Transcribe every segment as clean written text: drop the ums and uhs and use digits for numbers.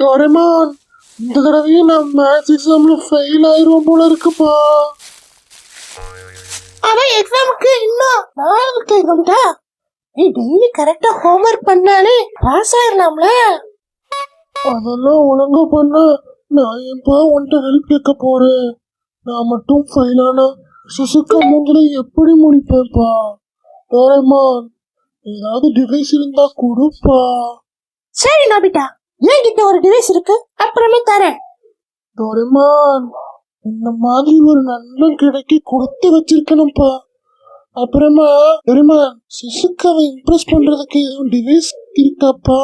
Doraemon, இந்த தடவையும் நான் மேத்ஸ் எக்ஸாம்ல ஃபெயில் ஆயிரும் போல இருக்குப்பா. அவன் எக்ஸாமுக்கு இன்னும் 4 கேட்கும்டா. நீ டெய்லி கரெக்டா ஹோம்ஒர்க் பண்ணாலே பாஸ் ஆயிடலாம்ல. அதெல்லாம் ஒழுங்கா பண்ண நான் ஏன்பா உன்கிட்ட ஹெல்ப் கேட்க போறேன். நான் மட்டும் ஃபெயில் ஆனா சுசுக்கா மூஞ்சில எப்படி முடிப்பேன்ப்பா. டோரேமான், ஏதாவது டிவைஸ் இருந்தா கொடுப்பா. சரி நோபிட்டா, என்கிட்ட ஒரு டிவைஸ் இருக்கு, அப்புறமே தரேன். டோரேமான், இந்த மாதிரி ஒரு நண்பன் கிடைக்க கொடுத்து வச்சிருக்கணும்ப்பா. அப்புறமா டோரேமான், சுசுக்காவை இம்ப்ரெஸ் பண்றதுக்கு எதுவும் டிவைஸ் இருக்காப்பா?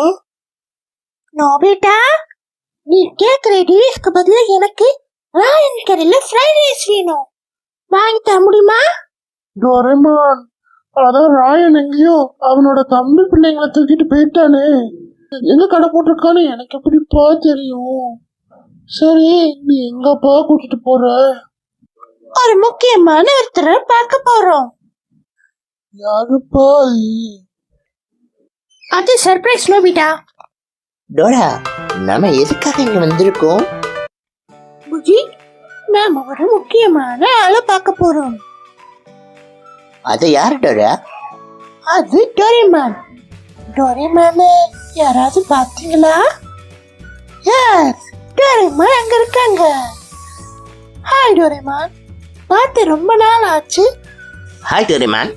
நோபிட்டா, நீ கேக்குற டிவைஸ்க்கு பதிலா எனக்கு ராயன் கடையில ஃப்ரைட் ரைஸ் வேணும். வாங்கி தர முடியுமா? டோரேமான், அதான் ராயன் எங்கேயோ அவனோட தம்பி பிள்ளைங்களை தூக்கிட்டு போயிட்டானே. எங்க கடை போட்டிருக்கான்னு எனக்கு எப்படிப்பா தெரியும்? சரி, நீ எங்கப்பா கூட்டிட்டு போற? ஒரு முக்கியமான ஒருத்தரை பார்க்க போறோம். யாருப்பா? அது சர்ப்ரைஸ் நோபிட்டா. டோரா, நாம எதுக்காக இங்க வந்திருக்கோம்? புஜி, நாம ஒரு முக்கியமான ஆளை பார்க்க போறோம். அது யாரு டோரா? அது டோரேமான். டோரேமான யாராவது பார்த்தீங்களா? எஸ், டோரேமான் அங்க இருக்காங்க. ஹாய் டோரேமான், பார்த்து ரொம்ப நாள் ஆச்சு. ஹாய் டோரேமான்,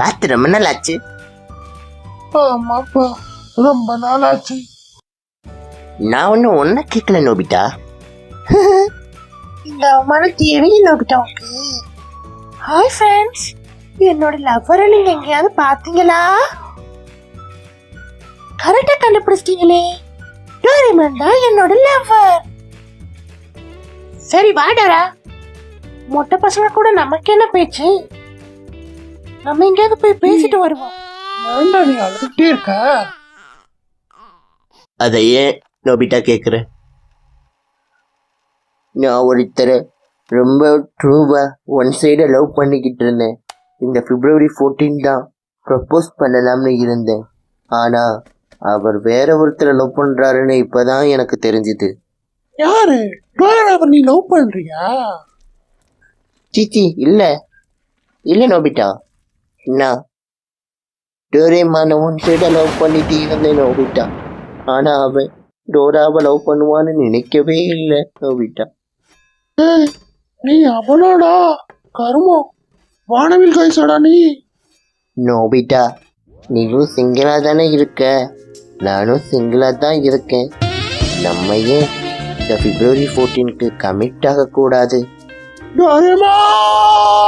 பார்த்து ரொம்ப நாள் ஆச்சு. ஆமாப்பா, ரொம்ப நாள் ஆச்சு. நான் ஒன்னும் ஒன்ன கேட்கல நோபிட்டா. இந்த அவமானம் தேவையே நோபிட்டாவுக்கு. ஹாய் ஃப்ரெண்ட்ஸ், என்னோட லவ்வரை நீங்க எங்கேயாவது பார்த்தீங்களா? கரெக்டா கண்டுபிடிச்சிட்டீங்களே, டோரேமான் தான் என்னோட லவ்வர். சரி வாடரா, மொட்டை பசங்க கூட நமக்கு என்ன பேச்சு? நம்ம எங்கேயாவது போய் பேசிட்டு வருவோம். ஏண்டா நீ அழுதுகிட்டே இருக்க? அதை ஏன் நோபிட்டா கேட்குற? நான் ஒருத்தரை ரொம்ப ட்ரூவா ஒன் சைடா லவ் பண்ணிக்கிட்டு இருந்தேன். இந்த February 14 தான் ப்ரப்போஸ் பண்ணலாம்னு இருந்தேன். ஆனா அவர் வேற ஒருத்தரை லவ் பண்றாருன்னு இப்பதான் எனக்கு தெரிஞ்சுது. யாரு? டோரேமாவை நீ லவ் பண்றியா? சீச்சி, இல்ல நோபிட்டா, நான் டோரேமான ஒன் சைடா லவ் பண்ணிட்டு இருந்தேன் நோபிட்டா. ஆனா அவன் டோராவை லவ் பண்ணுவான்னு நினைக்கவே இல்லை நோபிட்டா. ஏய், நீ அவனாடா கருமம், வானவில் கைசடா நீ. நோபிட்டா, நீயும் சிங்கிளா தானே இருக்க, நானும் சிங்கிளா தான் இருக்கேன். நம்ம ஏன் இந்த February 14க்கு கமிட் ஆகக்கூடாது? டோரேமான்!